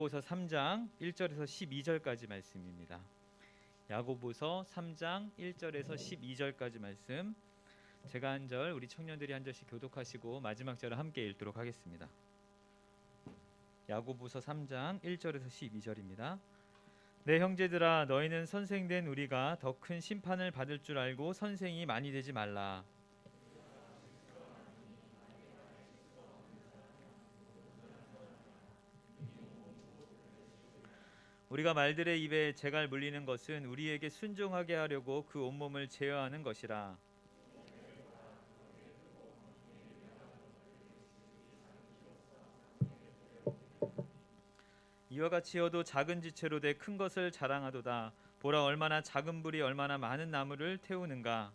야고보서 3장 1절에서 12절까지 말씀입니다. 야고보서 3장 1절에서 12절까지 말씀, 제가 한 절, 우리 청년들이 한 절씩 교독하시고 마지막 절을 함께 읽도록 하겠습니다. 야고보서 3장 1절에서 12절입니다. 내 형제들아, 너희는 선생된 우리가 더 큰 심판을 받을 줄 알고 선생이 많이 되지 말라. 우리가 말들의 입에 재갈 물리는 것은 우리에게 순종하게 하려고 그 온몸을 제어하는 것이라. 이와 같이 여도 작은 지체로 돼 큰 것을 자랑하도다. 보라, 얼마나 작은 불이 얼마나 많은 나무를 태우는가.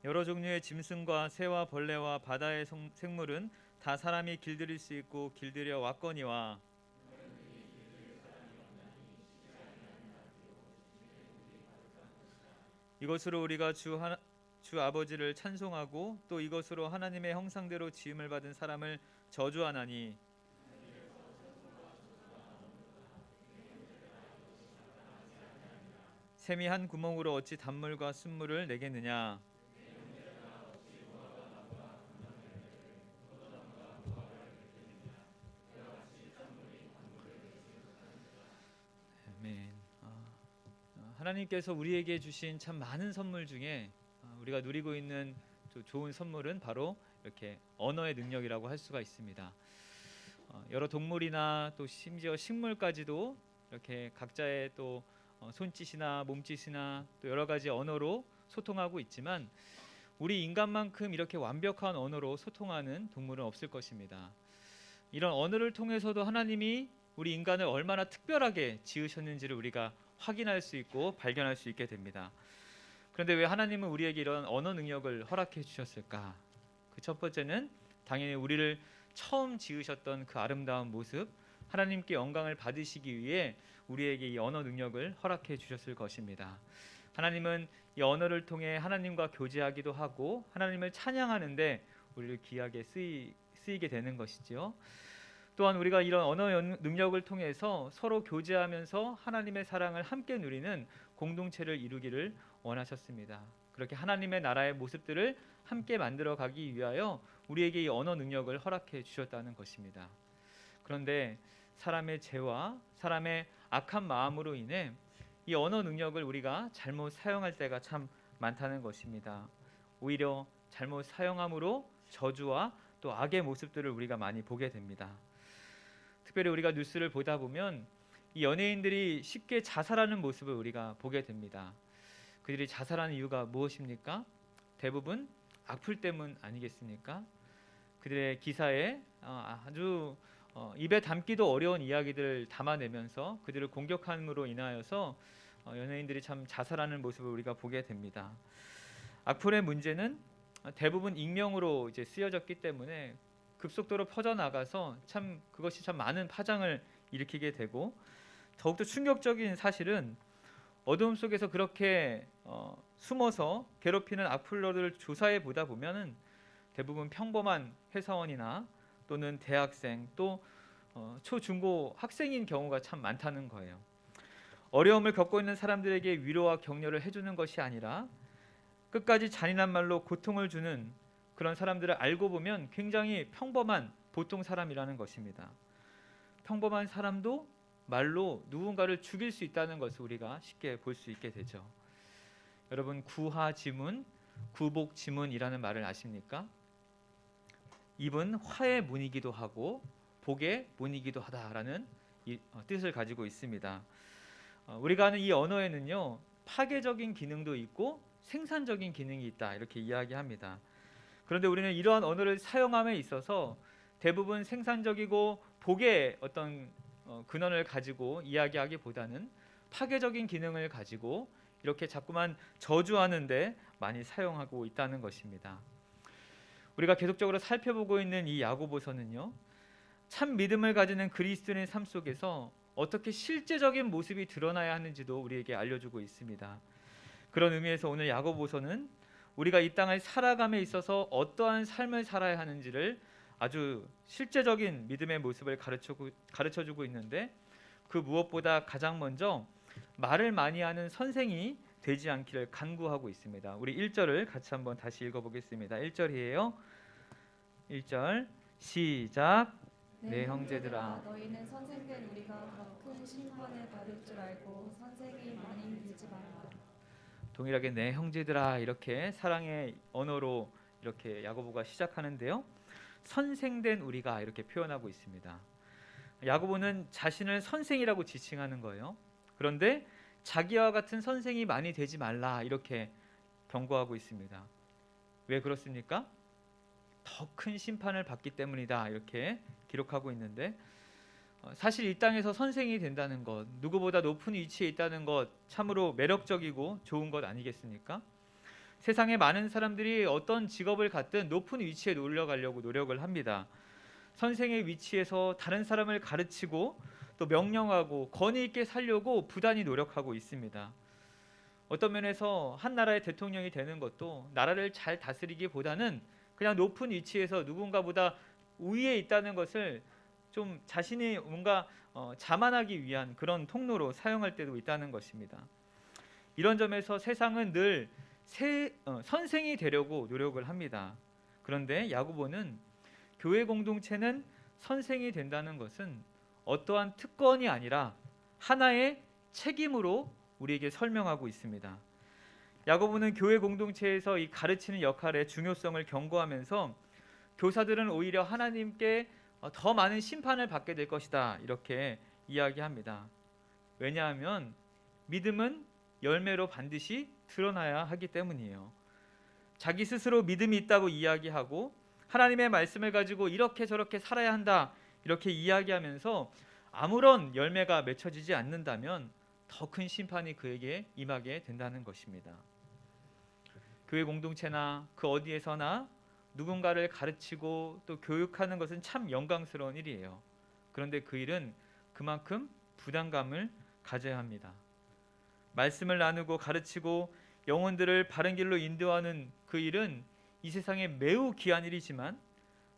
여러 종류의 짐승과 새와 벌레와 바다의 생물은 다 사람이 길들일 수 있고 길들여 왔거니와, 이것으로 우리가 주 아버지를 찬송하고 또 이것으로 하나님의 형상대로 지음을 받은 사람을 저주하나니, 샘이 한 구멍으로 어찌 단물과 순물을 내겠느냐. 아멘. 하나님께서 우리에게 주신 참 많은 선물 중에 우리가 누리고 있는 좋은 선물은 바로 이렇게 언어의 능력이라고 할 수가 있습니다. 여러 동물이나 또 심지어 식물까지도 이렇게 각자의 또 손짓이나 몸짓이나 또 여러 가지 언어로 소통하고 있지만, 우리 인간만큼 이렇게 완벽한 언어로 소통하는 동물은 없을 것입니다. 이런 언어를 통해서도 하나님이 우리 인간을 얼마나 특별하게 지으셨는지를 우리가 확인할 수 있고 발견할 수 있게 됩니다. 그런데 왜 하나님은 우리에게 이런 언어 능력을 허락해 주셨을까? 그 첫 번째는 당연히 우리를 처음 지으셨던 그 아름다운 모습, 하나님께 영광을 받으시기 위해 우리에게 이 언어 능력을 허락해 주셨을 것입니다. 하나님은 이 언어를 통해 하나님과 교제하기도 하고 하나님을 찬양하는데 우리를 귀하게 쓰이게 되는 것이지요. 또한 우리가 이런 언어 능력을 통해서 서로 교제하면서 하나님의 사랑을 함께 누리는 공동체를 이루기를 원하셨습니다. 그렇게 하나님의 나라의 모습들을 함께 만들어 가기 위하여 우리에게 이 언어 능력을 허락해 주셨다는 것입니다. 그런데 사람의 죄와 사람의 악한 마음으로 인해 이 언어 능력을 우리가 잘못 사용할 때가 참 많다는 것입니다. 오히려 잘못 사용함으로 저주와 또 악의 모습들을 우리가 많이 보게 됩니다. 특별히 우리가 뉴스를 보다 보면 이 연예인들이 쉽게 자살하는 모습을 우리가 보게 됩니다. 그들이 자살하는 이유가 무엇입니까? 대부분 악플 때문 아니겠습니까? 그들의 기사에 아주 입에 담기도 어려운 이야기들을 담아내면서 그들을 공격함으로 인하여서 연예인들이 참 자살하는 모습을 우리가 보게 됩니다. 악플의 문제는 대부분 익명으로 이제 쓰여졌기 때문에 급속도로 퍼져나가서 참 그것이 참 많은 파장을 일으키게 되고, 더욱더 충격적인 사실은 어두움 속에서 그렇게 숨어서 괴롭히는 악플러들을 조사해 보다 보면은 대부분 평범한 회사원이나 또는 대학생, 또 초중고 학생인 경우가 참 많다는 거예요. 어려움을 겪고 있는 사람들에게 위로와 격려를 해주는 것이 아니라 끝까지 잔인한 말로 고통을 주는 그런 사람들을 알고 보면 굉장히 평범한 보통 사람이라는 것입니다. 평범한 사람도 말로 누군가를 죽일 수 있다는 것을 우리가 쉽게 볼 수 있게 되죠. 여러분, 구하지문, 구복지문이라는 말을 아십니까? 입은 화의 문이기도 하고 복의 문이기도 하다라는 뜻을 가지고 있습니다. 우리가 아는 이 언어에는요, 파괴적인 기능도 있고 생산적인 기능이 있다, 이렇게 이야기합니다. 그런데 우리는 이러한 언어를 사용함에 있어서 대부분 생산적이고 복의 어떤 근원을 가지고 이야기하기보다는 파괴적인 기능을 가지고 이렇게 자꾸만 저주하는데 많이 사용하고 있다는 것입니다. 우리가 계속적으로 살펴보고 있는 이 야고보서는요, 참 믿음을 가지는 그리스도인의 삶 속에서 어떻게 실제적인 모습이 드러나야 하는지도 우리에게 알려주고 있습니다. 그런 의미에서 오늘 야고보서는 우리가 이 땅을 살아감에 있어서 어떠한 삶을 살아야 하는지를 아주 실제적인 믿음의 모습을 가르쳐주고 있는데, 그 무엇보다 가장 먼저 말을 많이 하는 선생이 되지 않기를 간구하고 있습니다. 우리 1절을 같이 한번 다시 읽어보겠습니다. 1절이에요. 1절 시작. 내 형제들아, 너희는 선생된 우리가 더 큰 심판에 받을 줄 알고 선생이 많이 되지 말라. 동일하게 내 형제들아, 이렇게 사랑의 언어로 이렇게 야고보가 시작하는데요, 선생된 우리가 이렇게 표현하고 있습니다. 야고보는 자신을 선생이라고 지칭하는 거예요. 그런데 자기와 같은 선생이 많이 되지 말라 이렇게 경고하고 있습니다. 왜 그렇습니까? 더 큰 심판을 받기 때문이다 이렇게 기록하고 있는데, 사실 이 땅에서 선생이 된다는 것, 누구보다 높은 위치에 있다는 것, 참으로 매력적이고 좋은 것 아니겠습니까? 세상에 많은 사람들이 어떤 직업을 갖든 높은 위치에 올라가려고 노력을 합니다. 선생의 위치에서 다른 사람을 가르치고 또 명령하고 권위 있게 살려고 부단히 노력하고 있습니다. 어떤 면에서 한 나라의 대통령이 되는 것도 나라를 잘 다스리기보다는 그냥 높은 위치에서 누군가보다 우위에 있다는 것을 좀 자신이 뭔가 자만하기 위한 그런 통로로 사용할 때도 있다는 것입니다. 이런 점에서 세상은 늘 선생이 되려고 노력을 합니다. 그런데 야고보는 교회 공동체는 선생이 된다는 것은 어떠한 특권이 아니라 하나의 책임으로 우리에게 설명하고 있습니다. 야고보는 교회 공동체에서 이 가르치는 역할의 중요성을 경고하면서 교사들은 오히려 하나님께 더 많은 심판을 받게 될 것이다 이렇게 이야기합니다. 왜냐하면 믿음은 열매로 반드시 드러나야 하기 때문이에요. 자기 스스로 믿음이 있다고 이야기하고 하나님의 말씀을 가지고 이렇게 저렇게 살아야 한다 이렇게 이야기하면서 아무런 열매가 맺혀지지 않는다면 더 큰 심판이 그에게 임하게 된다는 것입니다. 교회 공동체나 그 어디에서나 누군가를 가르치고 또 교육하는 것은 참 영광스러운 일이에요. 그런데 그 일은 그만큼 부담감을 가져야 합니다. 말씀을 나누고 가르치고 영혼들을 바른 길로 인도하는 그 일은 이 세상에 매우 귀한 일이지만,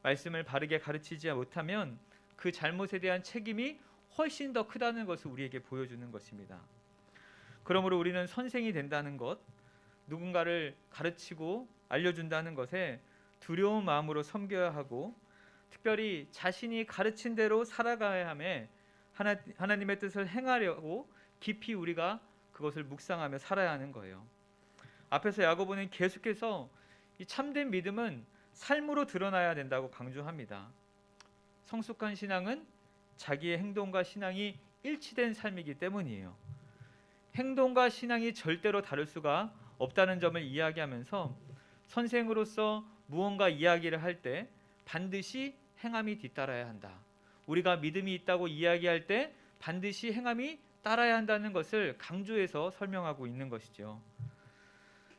말씀을 바르게 가르치지 못하면 그 잘못에 대한 책임이 훨씬 더 크다는 것을 우리에게 보여주는 것입니다. 그러므로 우리는 선생이 된다는 것, 누군가를 가르치고 알려준다는 것에 두려운 마음으로 섬겨야 하고, 특별히 자신이 가르친 대로 살아가야 함에 하나님의 뜻을 행하려고 깊이 우리가 그것을 묵상하며 살아야 하는 거예요. 앞에서 야고보는 계속해서 이 참된 믿음은 삶으로 드러나야 된다고 강조합니다. 성숙한 신앙은 자기의 행동과 신앙이 일치된 삶이기 때문이에요. 행동과 신앙이 절대로 다를 수가 없다는 점을 이야기하면서 선생으로서 무언가 이야기를 할 때 반드시 행함이 뒤따라야 한다. 우리가 믿음이 있다고 이야기할 때 반드시 행함이 따라야 한다는 것을 강조해서 설명하고 있는 것이죠.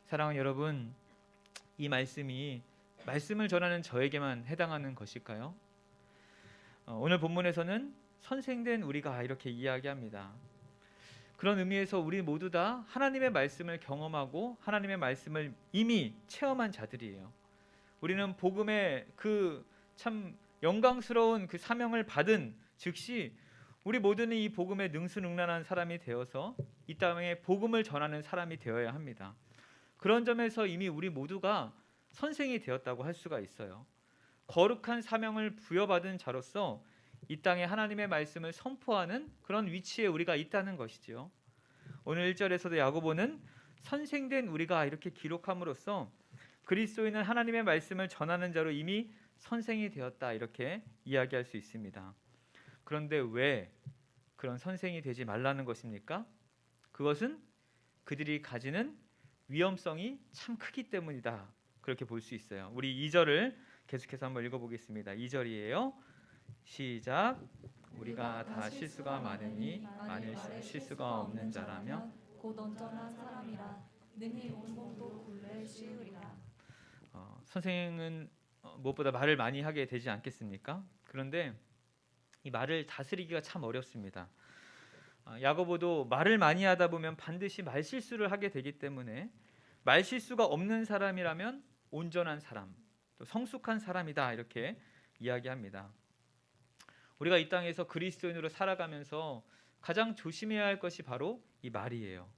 사랑하는 여러분, 이 말씀을 전하는 저에게만 해당하는 것일까요? 오늘 본문에서는 선생된 우리가 이렇게 이야기합니다. 그런 의미에서 우리 모두 다 하나님의 말씀을 경험하고 하나님의 말씀을 이미 체험한 자들이에요. 우리는 복음의 그 참 영광스러운 그 사명을 받은 즉시 우리 모두는 이 복음에 능수능란한 사람이 되어서 이 땅에 복음을 전하는 사람이 되어야 합니다. 그런 점에서 이미 우리 모두가 선생이 되었다고 할 수가 있어요. 거룩한 사명을 부여받은 자로서 이 땅에 하나님의 말씀을 선포하는 그런 위치에 우리가 있다는 것이죠. 오늘 1절에서도 야고보는 선생된 우리가 이렇게 기록함으로써 그리스도인은 하나님의 말씀을 전하는 자로 이미 선생이 되었다 이렇게 이야기할 수 있습니다. 그런데 왜 그런 선생이 되지 말라는 것입니까? 그것은 그들이 가지는 위험성이 참 크기 때문이다 그렇게 볼 수 있어요. 우리 2절을 계속해서 한번 읽어보겠습니다. 2절이에요. 시작. 우리가 다 실수가 많으니 만일 실수가 없는 자라면 곧 온전한 사람이라 능히 온 몸도 굴레 씌우리라. 선생은 무엇보다 말을 많이 하게 되지 않겠습니까? 그런데 이 말을 다스리기가 참 어렵습니다. 야고보도 말을 많이 하다 보면 반드시 말실수를 하게 되기 때문에 말실수가 없는 사람이라면 온전한 사람, 또 성숙한 사람이다 이렇게 이야기합니다. 우리가 이 땅에서 그리스도인으로 살아가면서 가장 조심해야 할 것이 바로 이 말이에요.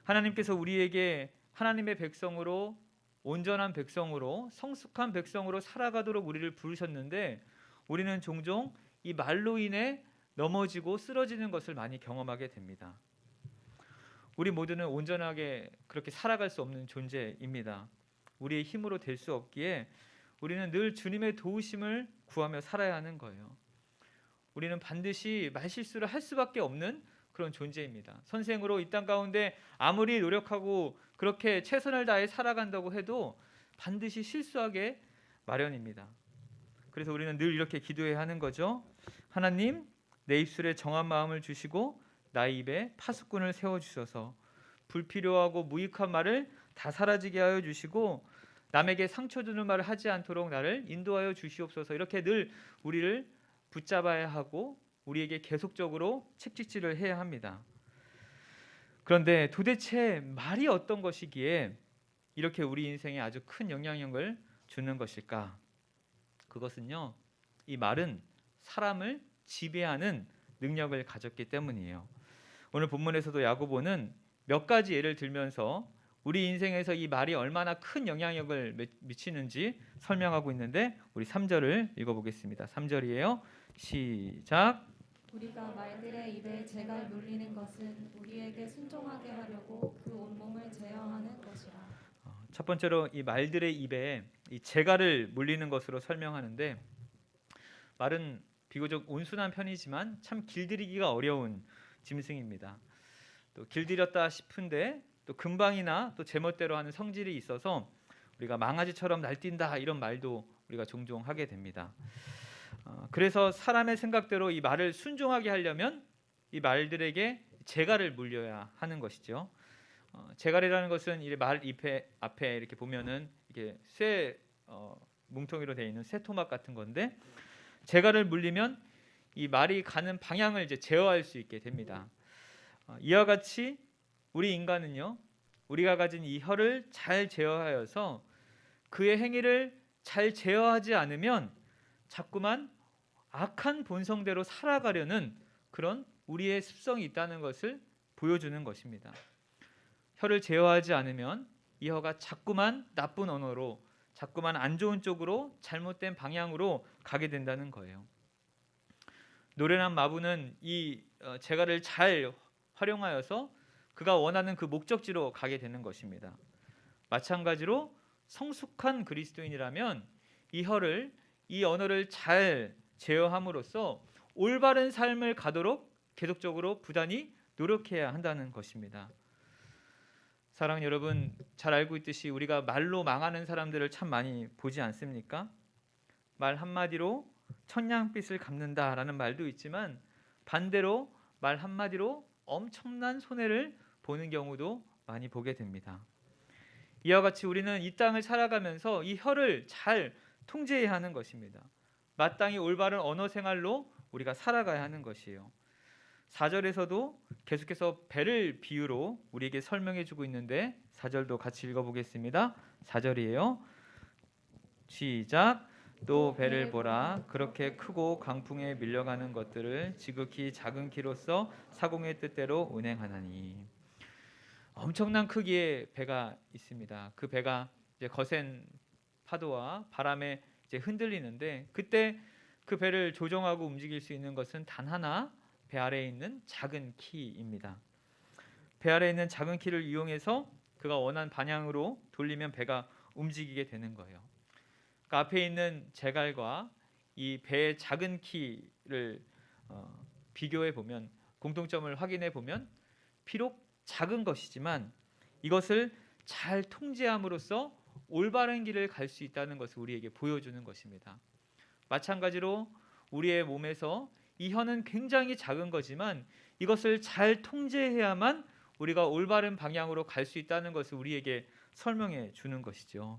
하나님께서 우리에게 하나님의 백성으로 온전한 백성으로 성숙한 백성으로 살아가도록 우리를 부르셨는데 우리는 종종 이 말로 인해 넘어지고 쓰러지는 것을 많이 경험하게 됩니다. 우리 모두는 온전하게 그렇게 살아갈 수 없는 존재입니다. 우리의 힘으로 될 수 없기에 우리는 늘 주님의 도우심을 구하며 살아야 하는 거예요. 우리는 반드시 말실수를 할 수밖에 없는 그런 존재입니다. 선생으로 이 땅 가운데 아무리 노력하고 그렇게 최선을 다해 살아간다고 해도 반드시 실수하게 마련입니다. 그래서 우리는 늘 이렇게 기도해야 하는 거죠. 하나님, 내 입술에 정한 마음을 주시고 나의 입에 파수꾼을 세워주셔서 불필요하고 무익한 말을 다 사라지게 하여 주시고 남에게 상처 주는 말을 하지 않도록 나를 인도하여 주시옵소서. 이렇게 늘 우리를 붙잡아야 하고 우리에게 계속적으로 책찍질을 해야 합니다. 그런데 도대체 말이 어떤 것이기에 이렇게 우리 인생에 아주 큰 영향력을 주는 것일까? 그것은요, 이 말은 사람을 지배하는 능력을 가졌기 때문이에요. 오늘 본문에서도 야고보는 몇 가지 예를 들면서 우리 인생에서 이 말이 얼마나 큰 영향력을 미치는지 설명하고 있는데 우리 3절을 읽어보겠습니다. 3절이에요. 시작. 우리가 말들의 입에 재갈 물리는 것은 우리에게 순종하게 하려고 그 온몸을 제어하는 것이라. 첫 번째로 이 말들의 입에 이 재갈을 물리는 것으로 설명하는데 말은 비교적 온순한 편이지만 참 길들이기가 어려운 짐승입니다. 또 길들였다 싶은데 또 금방이나 또 제멋대로 하는 성질이 있어서 우리가 망아지처럼 날뛴다 이런 말도 우리가 종종 하게 됩니다. 그래서 사람의 생각대로 이 말을 순종하게 하려면 이 말들에게 재갈을 물려야 하는 것이죠. 재갈이라는 것은 이 말 잎에 앞에 이렇게 보면은 이게 쇠 뭉텅이로 되어 있는 쇠토막 같은 건데 재갈을 물리면 이 말이 가는 방향을 이제 제어할 수 있게 됩니다. 이와 같이 우리 인간은요, 우리가 가진 이 혀를 잘 제어하여서 그의 행위를 잘 제어하지 않으면 자꾸만 악한 본성대로 살아가려는 그런 우리의 습성이 있다는 것을 보여주는 것입니다. 혀를 제어하지 않으면 이 혀가 자꾸만 나쁜 언어로, 자꾸만 안 좋은 쪽으로 잘못된 방향으로 가게 된다는 거예요. 노련한 마부는 이 재갈을 잘 활용하여서 그가 원하는 그 목적지로 가게 되는 것입니다. 마찬가지로 성숙한 그리스도인이라면 이 혀를, 이 언어를 잘 제어함으로써 올바른 삶을 가도록 계속적으로 부단히 노력해야 한다는 것입니다. 사랑하는 여러분, 잘 알고 있듯이 우리가 말로 망하는 사람들을 참 많이 보지 않습니까? 말 한마디로 천냥빚을 갚는다라는 말도 있지만 반대로 말 한마디로 엄청난 손해를 보는 경우도 많이 보게 됩니다. 이와 같이 우리는 이 땅을 살아가면서 이 혀를 잘 통제해야 하는 것입니다. 마땅히 올바른 언어 생활로 우리가 살아가야 하는 것이에요. 4절에서도 계속해서 배를 비유로 우리에게 설명해 주고 있는데 4절도 같이 읽어보겠습니다. 4절이에요. 시작. 또 배를 보라. 그렇게 크고 강풍에 밀려가는 것들을 지극히 작은 키로서 사공의 뜻대로 운행하나니. 엄청난 크기의 배가 있습니다. 그 배가 이제 거센 파도와 바람에 이제 흔들리는데 그때 그 배를 조정하고 움직일 수 있는 것은 단 하나, 배 아래에 있는 작은 키입니다. 배 아래에 있는 작은 키를 이용해서 그가 원하는 방향으로 돌리면 배가 움직이게 되는 거예요. 그 앞에 있는 재갈과 이 배의 작은 키를 비교해 보면 공통점을 확인해 보면 비록 작은 것이지만 이것을 잘 통제함으로써 올바른 길을 갈 수 있다는 것을 우리에게 보여주는 것입니다. 마찬가지로 우리의 몸에서 이 혀는 굉장히 작은 거지만 이것을 잘 통제해야만 우리가 올바른 방향으로 갈 수 있다는 것을 우리에게 설명해 주는 것이죠.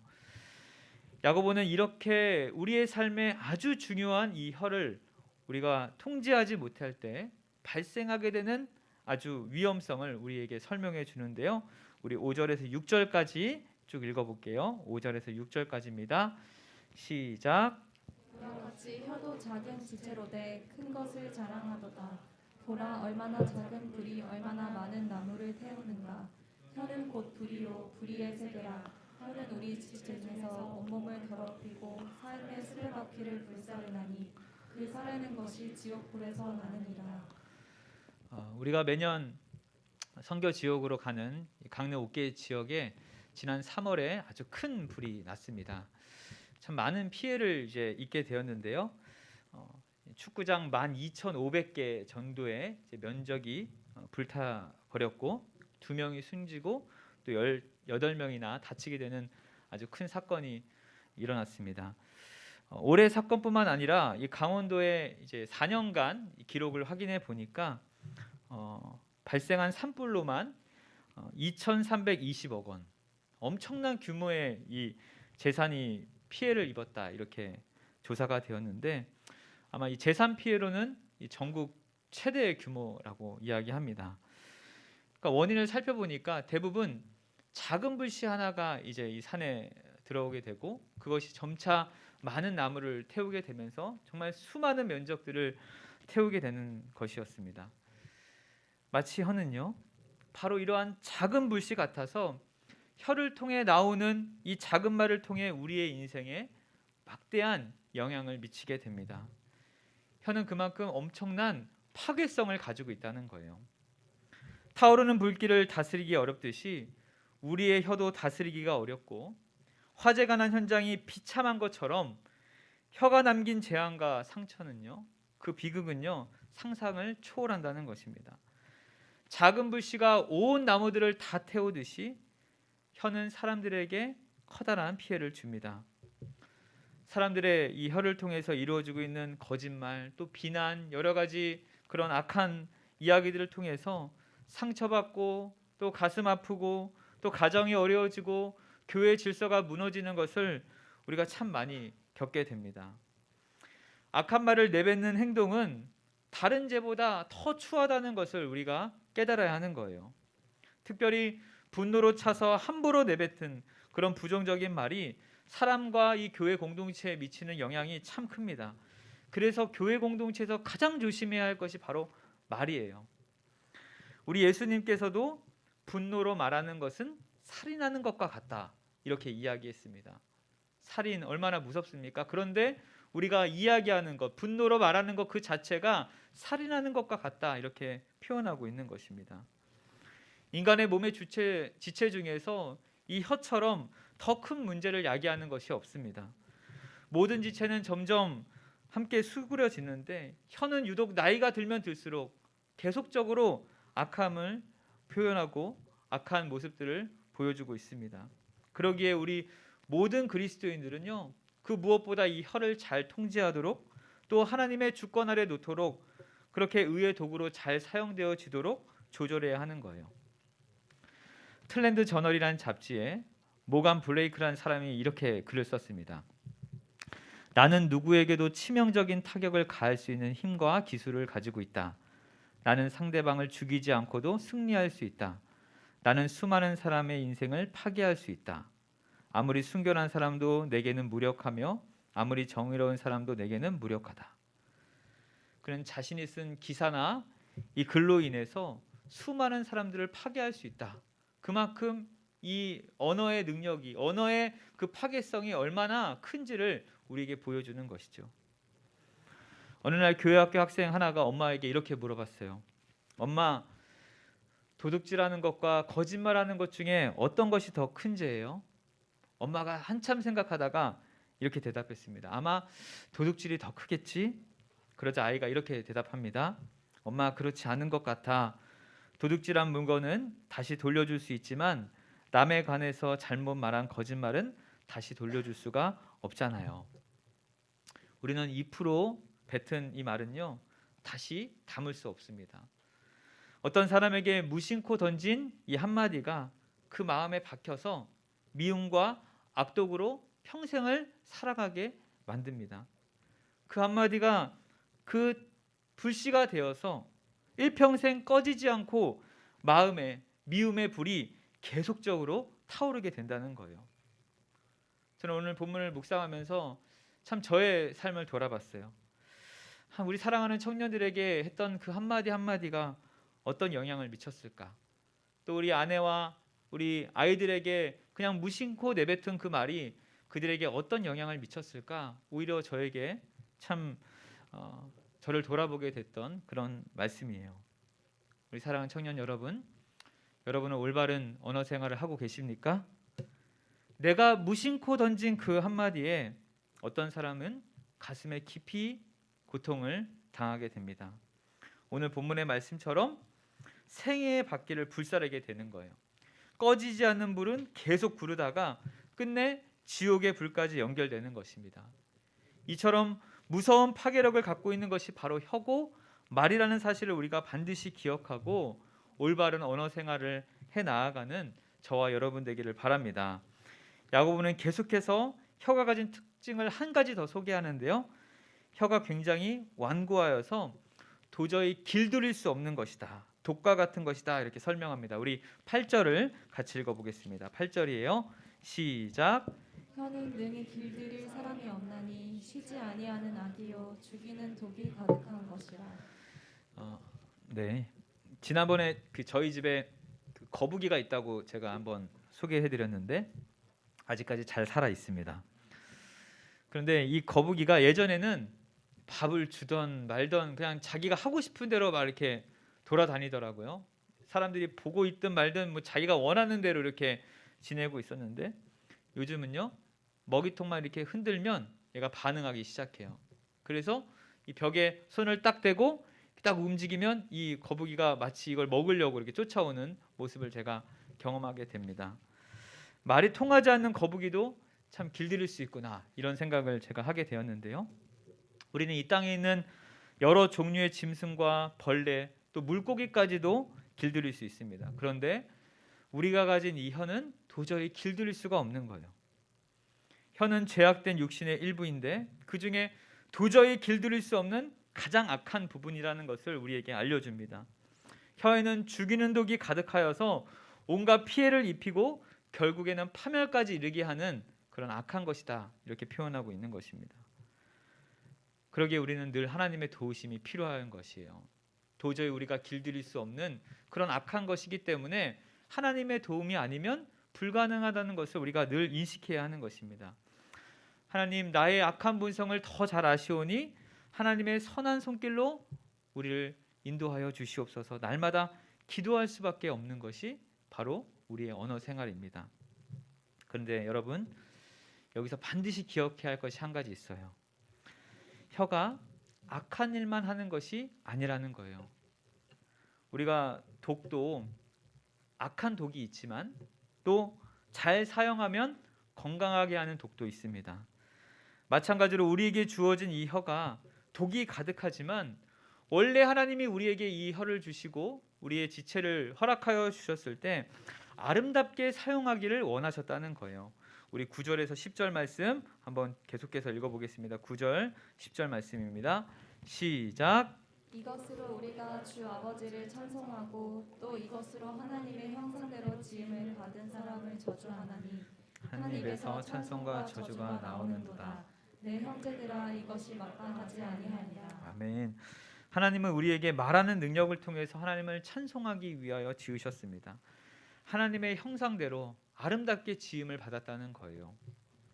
야고보는 이렇게 우리의 삶에 아주 중요한 이 혀를 우리가 통제하지 못할 때 발생하게 되는 아주 위험성을 우리에게 설명해 주는데요. 우리 5절에서 6절까지 쭉 읽어볼게요. 5절에서 6절까지입니다. 시작. 이와 같이 혀도 작은 지체로 돼 큰 것을 자랑하도다. 보라, 얼마나 작은 불이 얼마나 많은 나무를 태우는가. 혀는 곧 불이요 불의의 세계라. 혀는 우리 지체 중에서 온몸을 더럽히고 삶의 수레바퀴를 불사르나니 그 사르는 것이 지옥불에서 나느니라. 우리가 매년 선교 지역으로 가는 강릉 옥계 지역에 지난 3월에 아주 큰 불이 났습니다. 참 많은 피해를 이제 입게 되었는데요. 축구장 12,500개 정도의 면적이 불타 버렸고 2명이 숨지고 또 18명이나 다치게 되는 아주 큰 사건이 일어났습니다. 올해 사건뿐만 아니라 이 강원도의 이제 4년간 기록을 확인해 보니까 발생한 산불로만 2,320억 원, 엄청난 규모의 이 재산이 피해를 입었다 이렇게 조사가 되었는데 아마 이 재산 피해로는 이 전국 최대의 규모라고 이야기합니다. 그러니까 원인을 살펴보니까 대부분 작은 불씨 하나가 이제 이 산에 들어오게 되고 그것이 점차 많은 나무를 태우게 되면서 정말 수많은 면적들을 태우게 되는 것이었습니다. 마치 혀는요, 바로 이러한 작은 불씨 같아서 혀를 통해 나오는 이 작은 말을 통해 우리의 인생에 막대한 영향을 미치게 됩니다. 혀는 그만큼 엄청난 파괴성을 가지고 있다는 거예요. 타오르는 불길을 다스리기 어렵듯이 우리의 혀도 다스리기가 어렵고 화재가 난 현장이 비참한 것처럼 혀가 남긴 재앙과 상처는요, 그 비극은요 상상을 초월한다는 것입니다. 작은 불씨가 온 나무들을 다 태우듯이 혀는 사람들에게 커다란 피해를 줍니다. 사람들의 이 혀를 통해서 이루어지고 있는 거짓말, 또 비난, 여러 가지 그런 악한 이야기들을 통해서 상처받고 또 가슴 아프고 또 가정이 어려워지고 교회 질서가 무너지는 것을 우리가 참 많이 겪게 됩니다. 악한 말을 내뱉는 행동은 다른 죄보다 더 추하다는 것을 우리가 깨달아야 하는 거예요. 특별히 분노로 차서 함부로 내뱉은 그런 부정적인 말이 사람과 이 교회 공동체에 미치는 영향이 참 큽니다. 그래서 교회 공동체에서 가장 조심해야 할 것이 바로 말이에요. 우리 예수님께서도 분노로 말하는 것은 살인하는 것과 같다 이렇게 이야기했습니다. 살인 얼마나 무섭습니까? 그런데 우리가 이야기하는 것, 분노로 말하는 것 그 자체가 살인하는 것과 같다 이렇게 표현하고 있는 것입니다. 인간의 몸의 지체 중에서 이 혀처럼 더 큰 문제를 야기하는 것이 없습니다. 모든 지체는 점점 함께 수그려지는데 혀는 유독 나이가 들면 들수록 계속적으로 악함을 표현하고 악한 모습들을 보여주고 있습니다. 그러기에 우리 모든 그리스도인들은요, 그 무엇보다 이 혀를 잘 통제하도록 또 하나님의 주권 아래 놓도록 그렇게 의의 도구로 잘 사용되어지도록 조절해야 하는 거예요. 틀랜드 저널이라는 잡지에 모간 블레이크라는 사람이 이렇게 글을 썼습니다. 나는 누구에게도 치명적인 타격을 가할 수 있는 힘과 기술을 가지고 있다. 나는 상대방을 죽이지 않고도 승리할 수 있다. 나는 수많은 사람의 인생을 파괴할 수 있다. 아무리 순결한 사람도 내게는 무력하며 아무리 정의로운 사람도 내게는 무력하다. 그는 자신이 쓴 기사나 이 글로 인해서 수많은 사람들을 파괴할 수 있다. 그만큼 이 언어의 능력이, 언어의 그 파괴성이 얼마나 큰지를 우리에게 보여주는 것이죠. 어느 날 교회학교 학생 하나가 엄마에게 이렇게 물어봤어요. 엄마, 도둑질하는 것과 거짓말하는 것 중에 어떤 것이 더 큰 죄예요? 엄마가 한참 생각하다가 이렇게 대답했습니다. 아마 도둑질이 더 크겠지? 그러자 아이가 이렇게 대답합니다. 엄마, 그렇지 않은 것 같아. 도둑질한 물건은 다시 돌려줄 수 있지만 남에 관해서 잘못 말한 거짓말은 다시 돌려줄 수가 없잖아요. 우리는 2% 뱉은 이 말은요, 다시 담을 수 없습니다. 어떤 사람에게 무심코 던진 이 한마디가 그 마음에 박혀서 미움과 악독으로 평생을 살아가게 만듭니다. 그 한마디가 그 불씨가 되어서 일평생 꺼지지 않고 마음에 미움의 불이 계속적으로 타오르게 된다는 거예요. 저는 오늘 본문을 묵상하면서 참 저의 삶을 돌아봤어요. 우리 사랑하는 청년들에게 했던 그 한마디 한마디가 어떤 영향을 미쳤을까? 또 우리 아내와 우리 아이들에게 그냥 무심코 내뱉은 그 말이 그들에게 어떤 영향을 미쳤을까? 오히려 저에게 참 저를 돌아보게 됐던 그런 말씀이에요. 우리 사랑하는 청년 여러분, 여러분은 올바른 언어 생활을 하고 계십니까? 내가 무심코 던진 그 한마디에 어떤 사람은 가슴에 깊이 고통을 당하게 됩니다. 오늘 본문의 말씀처럼 생애의 바퀴를 불사르게 되는 거예요. 꺼지지 않는 불은 계속 부르다가 끝내 지옥의 불까지 연결되는 것입니다. 이처럼 무서운 파괴력을 갖고 있는 것이 바로 혀고 말이라는 사실을 우리가 반드시 기억하고 올바른 언어 생활을 해 나아가는 저와 여러분 되기를 바랍니다. 야고보는 계속해서 혀가 가진 특징을 한 가지 더 소개하는데요. 혀가 굉장히 완고하여서 도저히 길들일 수 없는 것이다. 독과 같은 것이다. 이렇게 설명합니다. 우리 8절을 같이 읽어보겠습니다. 8절이에요. 시작. 혀는 능히 길들일 사람이 없나니 쉬지 아니하는 악이요 죽이는 독이 가득한 것이라. 네. 지난번에 저희 집에 거북이가 있다고 제가 한번 소개해드렸는데 아직까지 잘 살아 있습니다. 그런데 이 거북이가 예전에는 밥을 주던 말던 그냥 자기가 하고 싶은 대로 막 이렇게 돌아다니더라고요. 사람들이 보고 있든 말든 뭐 자기가 원하는 대로 이렇게 지내고 있었는데 요즘은요, 먹이통만 이렇게 흔들면 얘가 반응하기 시작해요. 그래서 이 벽에 손을 딱 대고 딱 움직이면 이 거북이가 마치 이걸 먹으려고 이렇게 쫓아오는 모습을 제가 경험하게 됩니다. 말이 통하지 않는 거북이도 참 길들일 수 있구나, 이런 생각을 제가 하게 되었는데요. 우리는 이 땅에 있는 여러 종류의 짐승과 벌레 또 물고기까지도 길들일 수 있습니다. 그런데 우리가 가진 이 혀는 도저히 길들일 수가 없는 거예요. 혀는 죄악된 육신의 일부인데 그 중에 도저히 길들일 수 없는 가장 악한 부분이라는 것을 우리에게 알려줍니다. 혀에는 죽이는 독이 가득하여서 온갖 피해를 입히고 결국에는 파멸까지 이르게 하는 그런 악한 것이다, 이렇게 표현하고 있는 것입니다. 그러기에 우리는 늘 하나님의 도우심이 필요한 것이에요. 도저히 우리가 길들일 수 없는 그런 악한 것이기 때문에 하나님의 도움이 아니면 불가능하다는 것을 우리가 늘 인식해야 하는 것입니다. 하나님, 나의 악한 본성을 더 잘 아시오니 하나님의 선한 손길로 우리를 인도하여 주시옵소서. 날마다 기도할 수밖에 없는 것이 바로 우리의 언어 생활입니다. 그런데 여러분, 여기서 반드시 기억해야 할 것이 한 가지 있어요. 혀가 악한 일만 하는 것이 아니라는 거예요. 우리가 독도 악한 독이 있지만 또 잘 사용하면 건강하게 하는 독도 있습니다. 마찬가지로 우리에게 주어진 이 혀가 독이 가득하지만 원래 하나님이 우리에게 이 혀를 주시고 우리의 지체를 허락하여 주셨을 때 아름답게 사용하기를 원하셨다는 거예요. 우리 9절에서 10절 말씀 한번 계속해서 읽어보겠습니다. 9절 10절 말씀입니다. 시작. 이것으로 우리가 주 아버지를 찬송하고 또 이것으로 하나님의 형상대로 지음을 받은 사람을 저주하나니 한 입에서 찬송과 저주가 나오는도다. 내 형제들아, 이것이 마땅하지 아니하니라. 아멘. 하나님은 우리에게 말하는 능력을 통해서 하나님을 찬송하기 위하여 지으셨습니다. 하나님의 형상대로 아름답게 지음을 받았다는 거예요.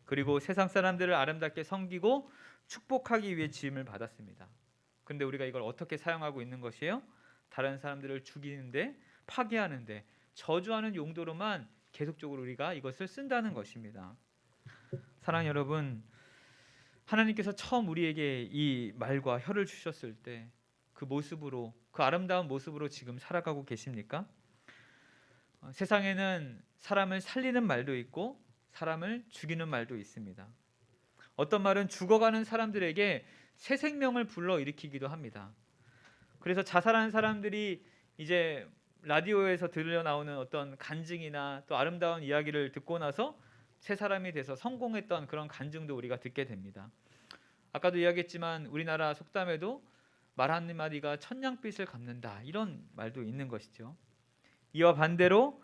그리고 세상 사람들을 아름답게 섬기고 축복하기 위해 지음을 받았습니다. 근데 우리가 이걸 어떻게 사용하고 있는 것이에요? 다른 사람들을 죽이는데, 파괴하는데, 저주하는 용도로만 계속적으로 우리가 이것을 쓴다는 것입니다. 사랑 여러분, 하나님께서 처음 우리에게 이 말과 혀를 주셨을 때 그 모습으로, 그 아름다운 모습으로 지금 살아가고 계십니까? 세상에는 사람을 살리는 말도 있고 사람을 죽이는 말도 있습니다. 어떤 말은 죽어가는 사람들에게 새 생명을 불러일으키기도 합니다. 그래서 자살하는 사람들이 이제 라디오에서 들려 나오는 어떤 간증이나 또 아름다운 이야기를 듣고 나서 새 사람이 돼서 성공했던 그런 간증도 우리가 듣게 됩니다. 아까도 이야기했지만 우리나라 속담에도 말 한마디가 천냥빚을 갚는다, 이런 말도 있는 것이죠. 이와 반대로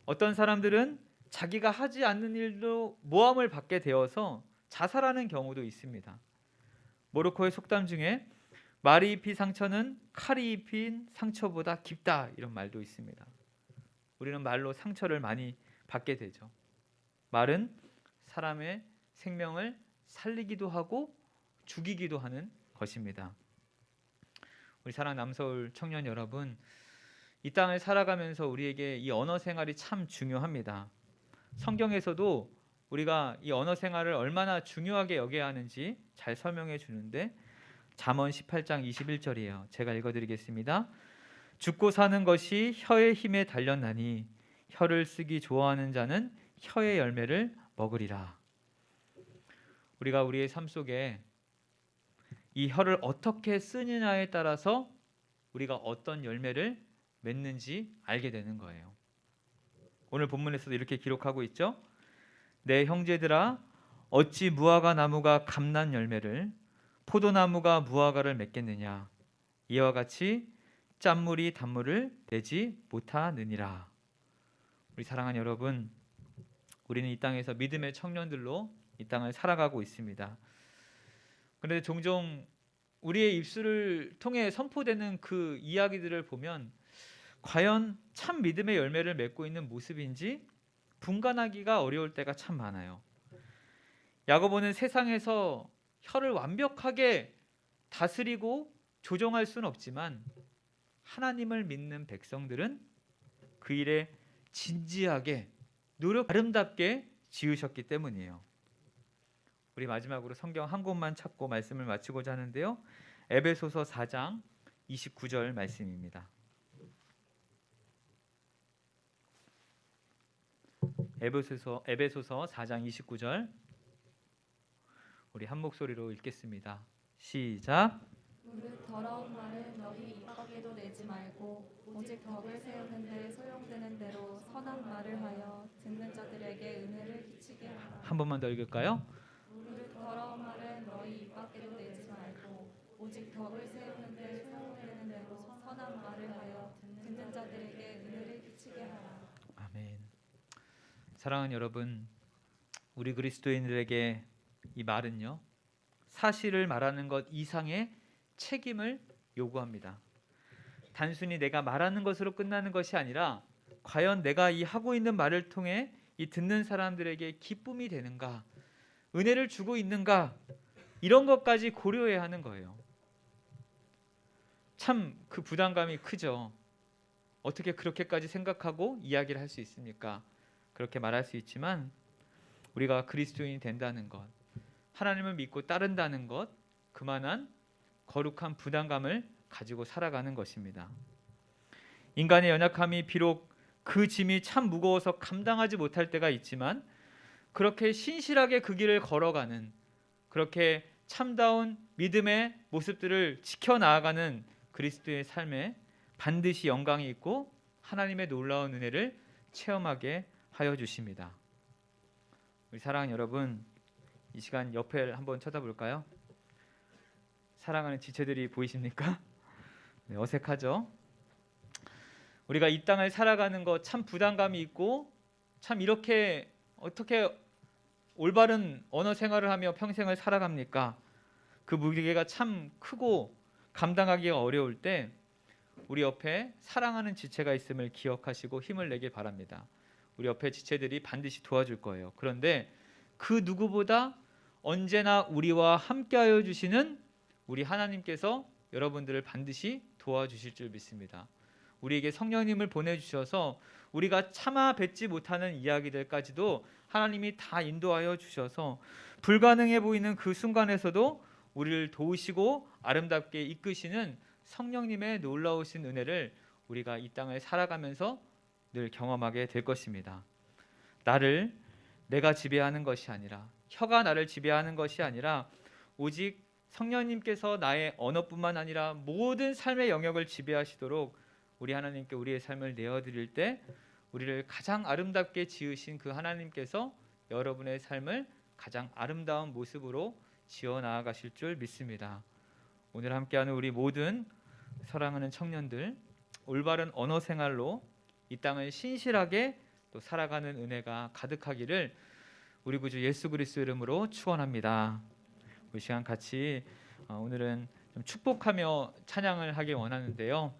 어떤 사람들은 자기가 하지 않는 일도 모함을 받게 되어서 자살하는 경우도 있습니다. 모로코의 속담 중에 말이 입힌 상처는 칼이 입힌 상처보다 깊다, 이런 말도 있습니다. 우리는 말로 상처를 많이 받게 되죠. 말은 사람의 생명을 살리기도 하고 죽이기도 하는 것입니다. 우리 사랑 남서울 청년 여러분, 이 땅을 살아가면서 우리에게 이 언어 생활이 참 중요합니다. 성경에서도 우리가 이 언어 생활을 얼마나 중요하게 여겨야 하는지 잘 설명해 주는데, 잠언 18장 21절이에요. 제가 읽어드리겠습니다. 죽고 사는 것이 혀의 힘에 달렸나니 혀를 쓰기 좋아하는 자는 혀의 열매를 먹으리라. 우리가 우리의 삶 속에 이 혀를 어떻게 쓰느냐에 따라서 우리가 어떤 열매를 맺는지 알게 되는 거예요. 오늘 본문에서도 이렇게 기록하고 있죠. 내 형제들아, 어찌 무화과 나무가 감난 열매를, 포도나무가 무화과를 맺겠느냐. 이와 같이 짠물이 단물을 내지 못하느니라. 우리 사랑하는 여러분, 우리는 이 땅에서 믿음의 청년들로 이 땅을 살아가고 있습니다. 그런데 종종 우리의 입술을 통해 선포되는 그 이야기들을 보면 과연 참 믿음의 열매를 맺고 있는 모습인지 분간하기가 어려울 때가 참 많아요. 야고보는 세상에서 혀를 완벽하게 다스리고 조정할 수는 없지만 하나님을 믿는 백성들은 그 일에 진지하게 노력 아름답게 지으셨기 때문이에요. 우리 마지막으로 성경 한 곳만 찾고 말씀을 마치고자 하는데요. 에베소서 4장 29절 말씀입니다. 에베소서 4장 29절, 우리 한 목소리로 읽겠습니다. 시작. 무릇 더러운 말을 너희 입 밖에도 내지 말고 오직 덕을 세우는데 소용되는 대로 선한 말을 하여 듣는 자들에게 은혜를 끼치게 하라. 한 번만 더 읽을까요? 무릇 더러운 말을 너희 입 밖에도 내지 말고 오직 덕을 세우는데 소용되는 대로 선한 말을 하여 듣는 자들에게 은혜를 끼치게 하라. 아멘. 사랑하는 여러분, 우리 그리스도인들에게 이 말은요, 사실을 말하는 것 이상의 책임을 요구합니다. 단순히 내가 말하는 것으로 끝나는 것이 아니라 과연 내가 이 하고 있는 말을 통해 이 듣는 사람들에게 기쁨이 되는가, 은혜를 주고 있는가, 이런 것까지 고려해야 하는 거예요. 참 그 부담감이 크죠. 어떻게 그렇게까지 생각하고 이야기를 할 수 있습니까? 그렇게 말할 수 있지만 우리가 그리스도인이 된다는 것, 하나님을 믿고 따른다는 것, 그만한 거룩한 부담감을 가지고 살아가는 것입니다. 인간의 연약함이 비록 그 짐이 참 무거워서 감당하지 못할 때가 있지만 그렇게 신실하게 그 길을 걸어가는, 그렇게 참다운 믿음의 모습들을 지켜나가는 그리스도의 삶에 반드시 영광이 있고 하나님의 놀라운 은혜를 체험하게 하여 주십니다. 우리 사랑하는 여러분, 이 시간 옆에 한번 쳐다볼까요? 사랑하는 지체들이 보이십니까? 네, 어색하죠? 우리가 이 땅을 살아가는 것 참 부담감이 있고, 참 이렇게 어떻게 올바른 언어 생활을 하며 평생을 살아갑니까? 그 무게가 참 크고 감당하기가 어려울 때 우리 옆에 사랑하는 지체가 있음을 기억하시고 힘을 내길 바랍니다. 우리 옆에 지체들이 반드시 도와줄 거예요. 그런데 그 누구보다 언제나 우리와 함께하여 주시는 우리 하나님께서 여러분들을 반드시 도와주실 줄 믿습니다. 우리에게 성령님을 보내주셔서 우리가 참아 뱉지 못하는 이야기들까지도 하나님이 다 인도하여 주셔서 불가능해 보이는 그 순간에서도 우리를 도우시고 아름답게 이끄시는 성령님의 놀라우신 은혜를 우리가 이 땅을 살아가면서 늘 경험하게 될 것입니다. 나를 내가 지배하는 것이 아니라, 혀가 나를 지배하는 것이 아니라 오직 성령님께서 나의 언어뿐만 아니라 모든 삶의 영역을 지배하시도록 우리 하나님께 우리의 삶을 내어드릴 때 우리를 가장 아름답게 지으신 그 하나님께서 여러분의 삶을 가장 아름다운 모습으로 지어 나아가실 줄 믿습니다. 오늘 함께하는 우리 모든 사랑하는 청년들 올바른 언어 생활로 이 땅을 신실하게 또 살아가는 은혜가 가득하기를 우리 구주 예수 그리스도 이름으로 축원합니다. 이 시간 같이 오늘은 좀 축복하며 찬양을 하기 원하는데요.